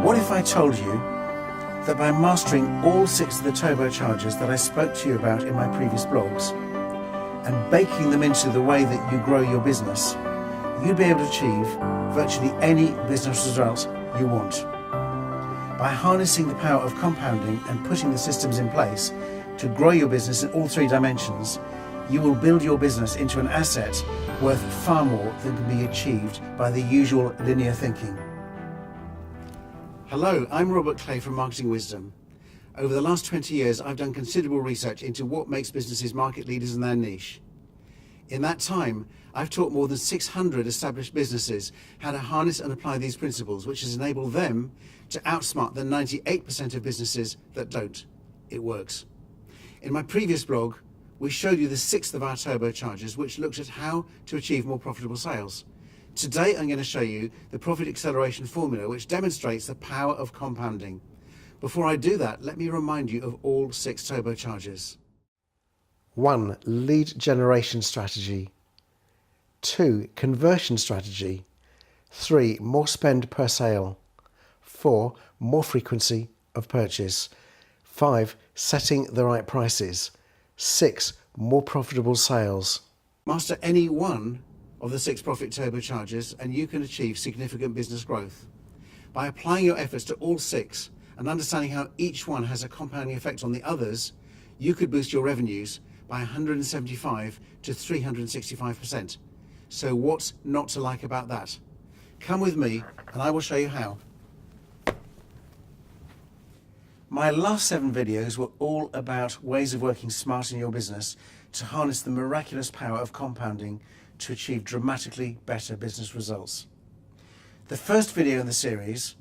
What if I told you that by mastering all 6 of the turbochargers that I spoke to you about in my previous blogs and baking them into the way that you grow your business, you'd be able to achieve virtually any business result you want. By harnessing the power of compounding and putting the systems in place to grow your business in all 3 dimensions, you will build your business into an asset worth far more than can be achieved by the usual linear thinking. Hello, I'm Robert Clay from Marketing Wisdom. Over the last 20 years, I've done considerable research into what makes businesses market leaders in their niche. In that time, I've taught more than 600 established businesses how to harness and apply these principles, which has enabled them to outsmart the 98% of businesses that don't. It works. In my previous blog, we showed you the 6th of our turbochargers, which looked at how to achieve more profitable sales. Today, I'm going to show you the profit acceleration formula, which demonstrates the power of compounding. Before I do that, let me remind you of all 6 turbochargers. 1. Lead generation strategy. 2. Conversion strategy. 3. More spend per sale. 4. More frequency of purchase. 5. Setting the right prices. 6. More profitable sales. Master any one of the 6 profit turbochargers and you can achieve significant business growth. By applying your efforts to all 6 and understanding how each one has a compounding effect on the others, you could boost your revenues by 175 to 365%. So what's not to like about that? Come with me and I will show you how. My last 7 videos were all about ways of working smart in your business to harness the miraculous power of compounding to achieve dramatically better business results. The first video in the series,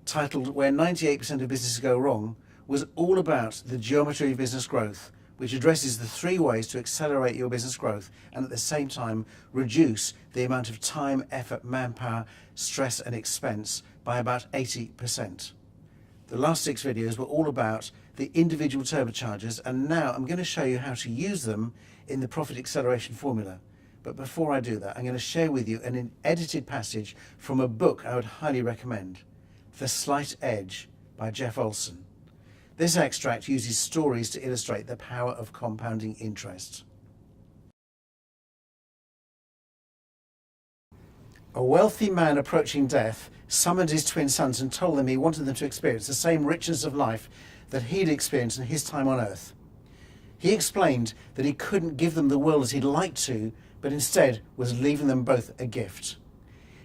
titled Where 98% of Businesses Go Wrong, was all about the geometry of business growth, which addresses the 3 ways to accelerate your business growth and at the same time reduce the amount of time, effort, manpower, stress and expense by about 80%. The last 6 videos were all about the individual turbochargers, and now I'm going to show you how to use them in the profit acceleration formula. But before I do that, I'm going to share with you an edited passage from a book I would highly recommend, The Slight Edge by Jeff Olson. This extract uses stories to illustrate the power of compounding interest. A wealthy man approaching death summoned his twin sons and told them he wanted them to experience the same richness of life that he'd experienced in his time on earth. He explained that he couldn't give them the world as he'd like to, but instead was leaving them both a gift.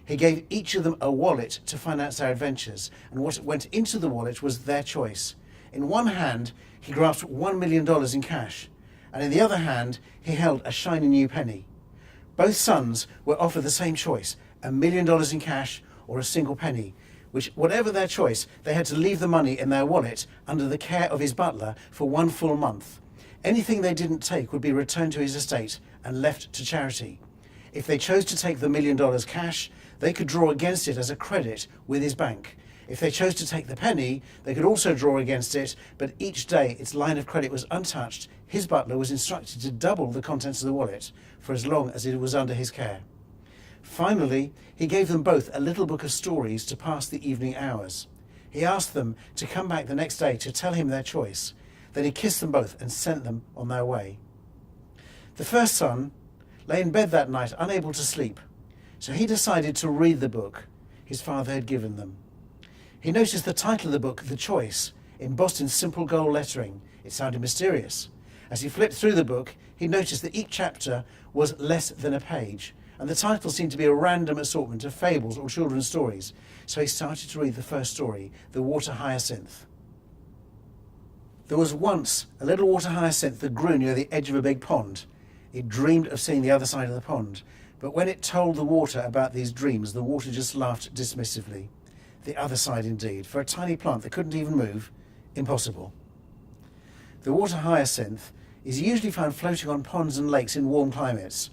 He gave each of them a wallet to finance their adventures, and what went into the wallet was their choice. In one hand, he grasped $1 million in cash, and in the other hand, he held a shiny new penny. Both sons were offered the same choice, $1 million in cash or a single penny, which, whatever their choice, they had to leave the money in their wallet under the care of his butler for 1 full month. Anything they didn't take would be returned to his estate and left to charity. If they chose to take the $1 million cash, they could draw against it as a credit with his bank. If they chose to take the penny, they could also draw against it, but each day its line of credit was untouched. His butler was instructed to double the contents of the wallet for as long as it was under his care. Finally, he gave them both a little book of stories to pass the evening hours. He asked them to come back the next day to tell him their choice. Then he kissed them both and sent them on their way. The first son lay in bed that night unable to sleep, so he decided to read the book his father had given them. He noticed the title of the book, The Choice, embossed in simple gold lettering. It sounded mysterious. As he flipped through the book, he noticed that each chapter was less than a page, and the title seemed to be a random assortment of fables or children's stories. So he started to read the first story, The Water Hyacinth. There was once a little water hyacinth that grew near the edge of a big pond. It dreamed of seeing the other side of the pond, but when it told the water about these dreams, the water just laughed dismissively. The other side indeed. For a tiny plant that couldn't even move, impossible. The water hyacinth is usually found floating on ponds and lakes in warm climates.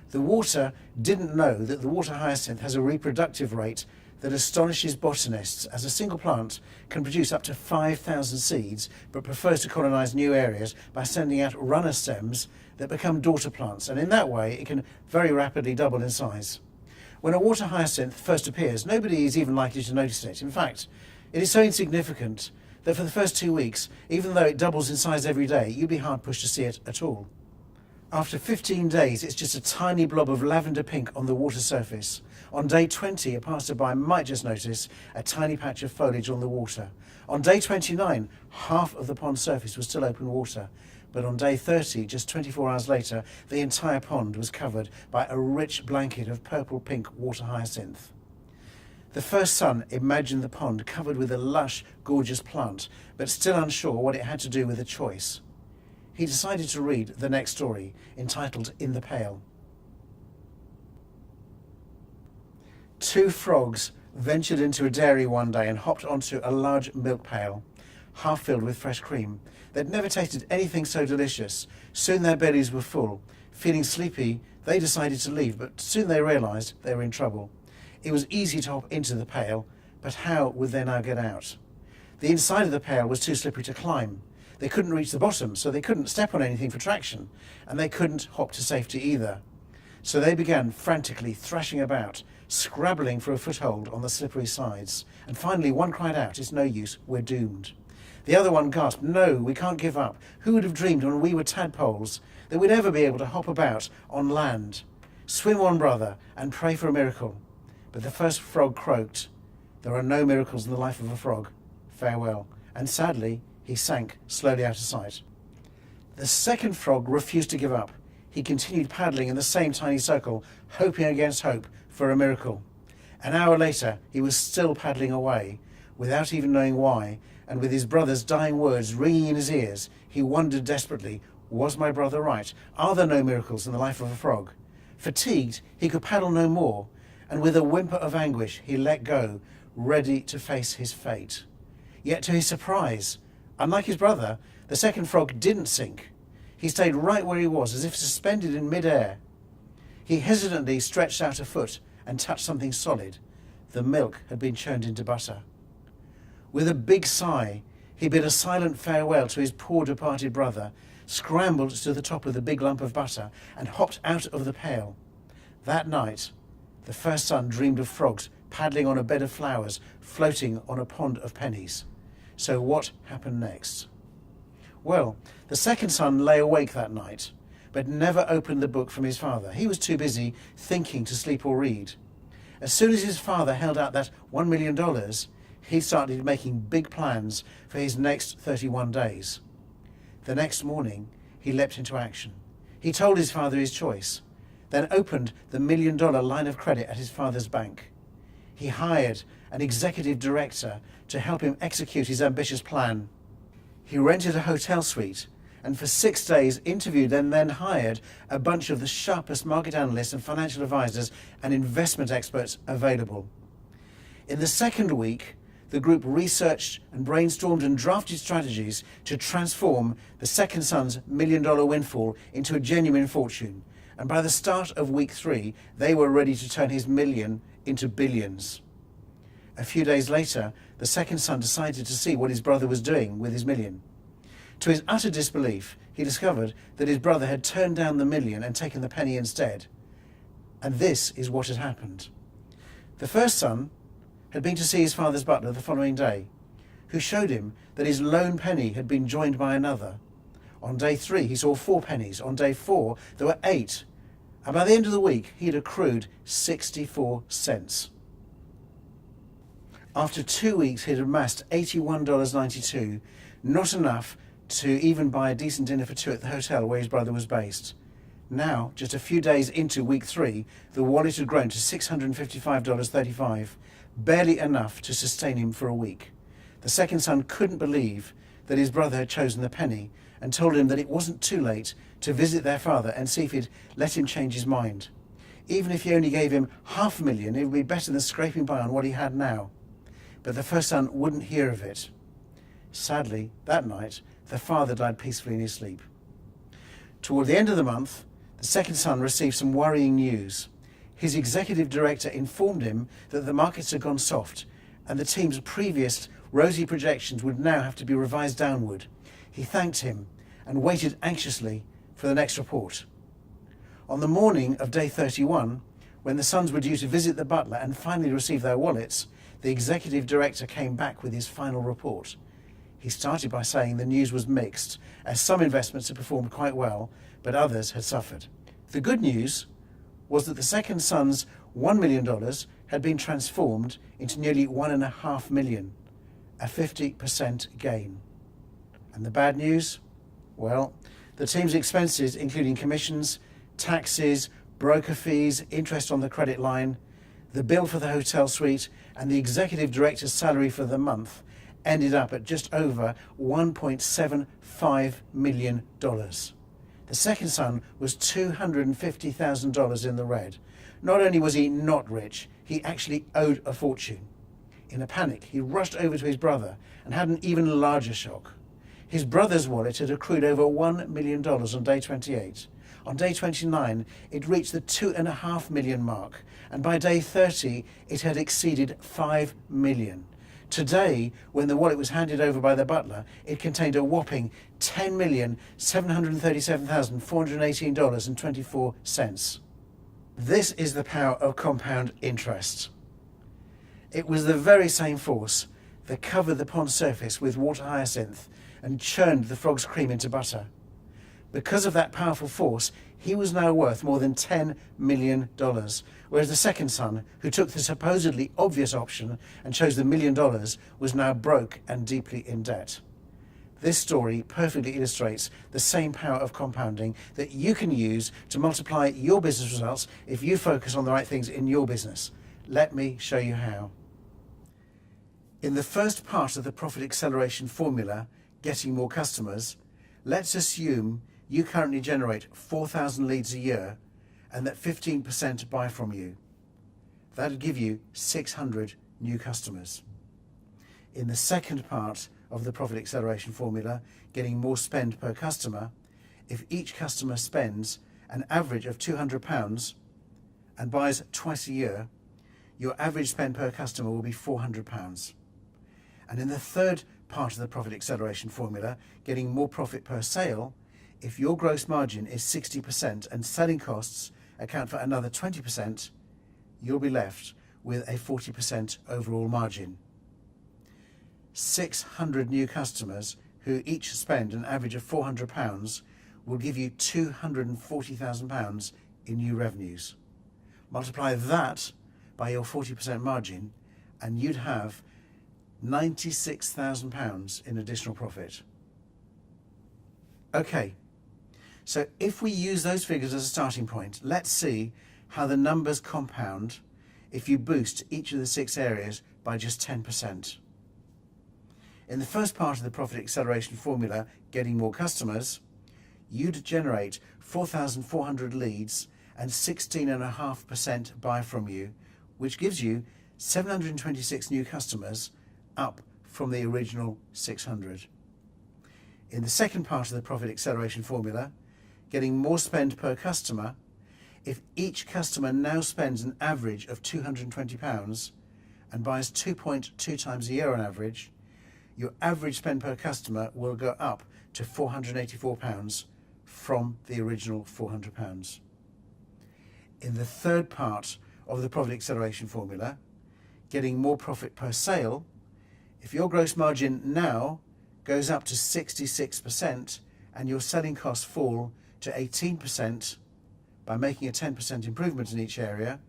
The water didn't know that the water hyacinth has a reproductive rate that astonishes botanists, as a single plant can produce up to 5,000 seeds, but prefers to colonize new areas by sending out runner stems that become daughter plants, and in that way it can very rapidly double in size. When a water hyacinth first appears, nobody is even likely to notice it. In fact, It is so insignificant that for the first 2 weeks, even though it doubles in size every day, you'd be hard pushed to see it at all. After 15 days, it's just a tiny blob of lavender pink on the water surface. On day 20, a passerby might just notice a tiny patch of foliage on the water. On day 29, half of the pond surface was still open water. But on day 30, just 24 hours later, the entire pond was covered by a rich blanket of purple-pink water hyacinth. The first son imagined the pond covered with a lush, gorgeous plant, but still unsure what it had to do with the choice. He decided to read the next story, entitled In the Pail. 2 frogs ventured into a dairy one day and hopped onto a large milk pail, half filled with fresh cream. They'd never tasted anything so delicious. Soon their bellies were full. Feeling sleepy, they decided to leave, but soon they realised they were in trouble. It was easy to hop into the pail, but how would they now get out? The inside of the pail was too slippery to climb. They couldn't reach the bottom, so they couldn't step on anything for traction, and they couldn't hop to safety either. So they began frantically thrashing about, scrabbling for a foothold on the slippery sides, and finally one cried out, "It's no use, we're doomed." The other one gasped, "No, we can't give up. Who would have dreamed when we were tadpoles that we'd ever be able to hop about on land? Swim on, brother, and pray for a miracle." But the first frog croaked, "There are no miracles in the life of a frog. Farewell." And sadly, he sank slowly out of sight. The second frog refused to give up. He continued paddling in the same tiny circle, hoping against hope for a miracle. An hour later, he was still paddling away, without even knowing why, and with his brother's dying words ringing in his ears, he wondered desperately, was my brother right? Are there no miracles in the life of a frog? Fatigued, he could paddle no more, and with a whimper of anguish, he let go, ready to face his fate. Yet to his surprise, unlike his brother, the second frog didn't sink. He stayed right where he was, as if suspended in mid-air. He hesitantly stretched out a foot and touched something solid. The milk had been churned into butter. With a big sigh, he bid a silent farewell to his poor departed brother, scrambled to the top of the big lump of butter, and hopped out of the pail. That night, the first son dreamed of frogs paddling on a bed of flowers, floating on a pond of pennies. So what happened next? Well, the second son lay awake that night, but never opened the book from his father. He was too busy thinking to sleep or read. As soon as his father held out that $1 million, he started making big plans for his next 31 days. The next morning, he leapt into action. He told his father his choice, then opened the $1 million line of credit at his father's bank. He hired an executive director to help him execute his ambitious plan. He rented a hotel suite and for 6 days interviewed and then hired a bunch of the sharpest market analysts and financial advisors and investment experts available. In the second week, the group researched and brainstormed and drafted strategies to transform the second son's $1 million windfall into a genuine fortune. And by the start of week 3, they were ready to turn his million into billions. A few days later, the second son decided to see what his brother was doing with his million. To his utter disbelief, he discovered that his brother had turned down the million and taken the penny instead. And this is what had happened. The first son had been to see his father's butler the following day, who showed him that his lone penny had been joined by another. On day 3, he saw 4 pennies. On day 4, there were 8. And by the end of the week, he had accrued 64 cents. After 2 weeks, he had amassed $81.92, not enough to even buy a decent dinner for 2 at the hotel where his brother was based. Now, just a few days into week 3, the wallet had grown to $655.35, barely enough to sustain him for a week. The second son couldn't believe that his brother had chosen the penny and told him that it wasn't too late to visit their father and see if he'd let him change his mind. Even if he only gave him $500,000, it would be better than scraping by on what he had now. But the first son wouldn't hear of it. Sadly, that night, the father died peacefully in his sleep. Toward the end of the month, the second son received some worrying news. His executive director informed him that the markets had gone soft and the team's previous rosy projections would now have to be revised downward. He thanked him and waited anxiously for the next report. On the morning of day 31, when the sons were due to visit the butler and finally receive their wallets, the executive director came back with his final report. He started by saying the news was mixed, as some investments had performed quite well, but others had suffered. The good news was that the second son's $1 million had been transformed into nearly $1.5 million, a 50% gain. And the bad news? Well, the team's expenses, including commissions, taxes, broker fees, interest on the credit line, the bill for the hotel suite, and the executive director's salary for the month, ended up at just over $1.75 million. The second son was $250,000 in the red. Not only was he not rich, he actually owed a fortune. In a panic, he rushed over to his brother and had an even larger shock. His brother's wallet had accrued over $1 million on day 28. On day 29, it reached the $2.5 million mark, and by day 30, it had exceeded $5 million. Today, when the wallet was handed over by the butler, it contained a whopping $10,737,418.24. This is the power of compound interest. It was the very same force that covered the pond surface with water hyacinth and churned the frog's cream into butter. Because of that powerful force, he was now worth more than $10 million, whereas the second son, who took the supposedly obvious option and chose the $1 million, was now broke and deeply in debt. This story perfectly illustrates the same power of compounding that you can use to multiply your business results if you focus on the right things in your business. Let me show you how. In the first part of the profit acceleration formula, getting more customers, let's assume you currently generate 4,000 leads a year and that 15% buy from you. That would give you 600 new customers. In the second part of the profit acceleration formula, getting more spend per customer, if each customer spends an average of £200 and buys twice a year, your average spend per customer will be £400. And in the third part of the profit acceleration formula, getting more profit per sale, if your gross margin is 60% and selling costs account for another 20%, you'll be left with a 40% overall margin. 600 new customers who each spend an average of £400 will give you £240,000 in new revenues. Multiply that by your 40% margin and you'd have £96,000 in additional profit. Okay, so if we use those figures as a starting point, let's see how the numbers compound if you boost each of the 6 areas by just 10%. In the first part of the profit acceleration formula, getting more customers, you'd generate 4,400 leads and 16.5% buy from you, which gives you 726 new customers, up from the original 600. In the second part of the profit acceleration formula, getting more spend per customer, if each customer now spends an average of £220 and buys 2.2 times a year on average, your average spend per customer will go up to £484 from the original £400. In the third part of the profit acceleration formula, getting more profit per sale, if your gross margin now goes up to 66% and your selling costs fall to 18% by making a 10% improvement in each area,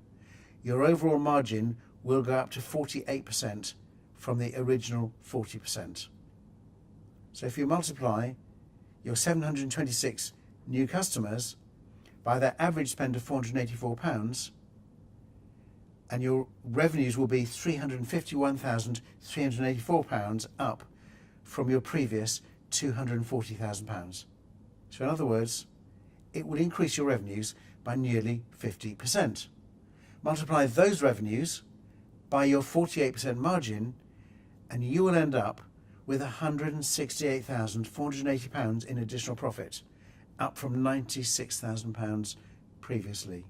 your overall margin will go up to 48% from the original 40%. So if you multiply your 726 new customers by their average spend of £484, and your revenues will be £351,384, up from your previous £240,000. So in other words, it will increase your revenues by nearly 50%. Multiply those revenues by your 48% margin and you will end up with £168,480 in additional profit, up from £96,000 previously.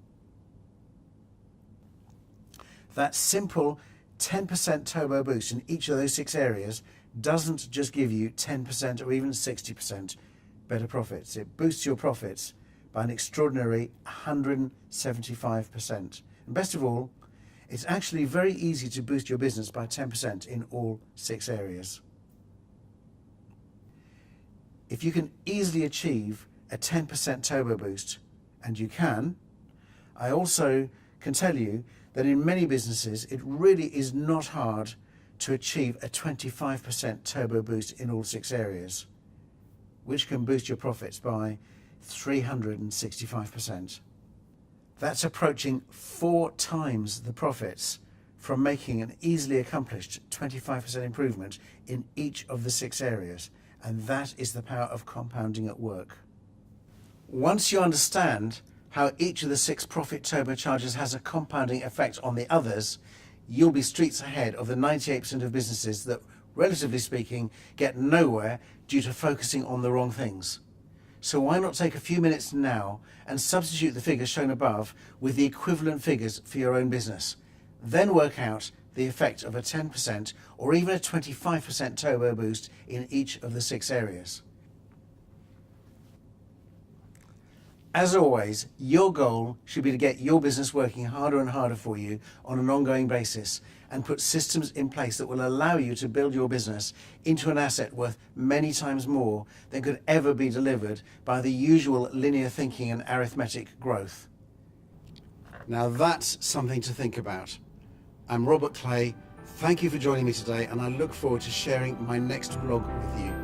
That simple 10% turbo boost in each of those 6 areas doesn't just give you 10% or even 60% better profits. It boosts your profits by an extraordinary 175%. And best of all, It's actually very easy to boost your business by 10% in all 6 areas. If you can easily achieve a 10% turbo boost, and you can, I also can tell you that in many businesses it really is not hard to achieve a 25% turbo boost in all 6 areas, which can boost your profits by 365%. That's approaching 4 times the profits from making an easily accomplished 25% improvement in each of the 6 areas. And that is the power of compounding at work. Once you understand how each of the 6 profit turbochargers has a compounding effect on the others, you'll be streets ahead of the 98% of businesses that, relatively speaking, get nowhere due to focusing on the wrong things. So why not take a few minutes now and substitute the figures shown above with the equivalent figures for your own business. Then work out the effect of a 10% or even a 25% turbo boost in each of the 6 areas. As always, your goal should be to get your business working harder and harder for you on an ongoing basis and put systems in place that will allow you to build your business into an asset worth many times more than could ever be delivered by the usual linear thinking and arithmetic growth. Now that's something to think about. I'm Robert Clay. Thank you for joining me today, and I look forward to sharing my next vlog with you.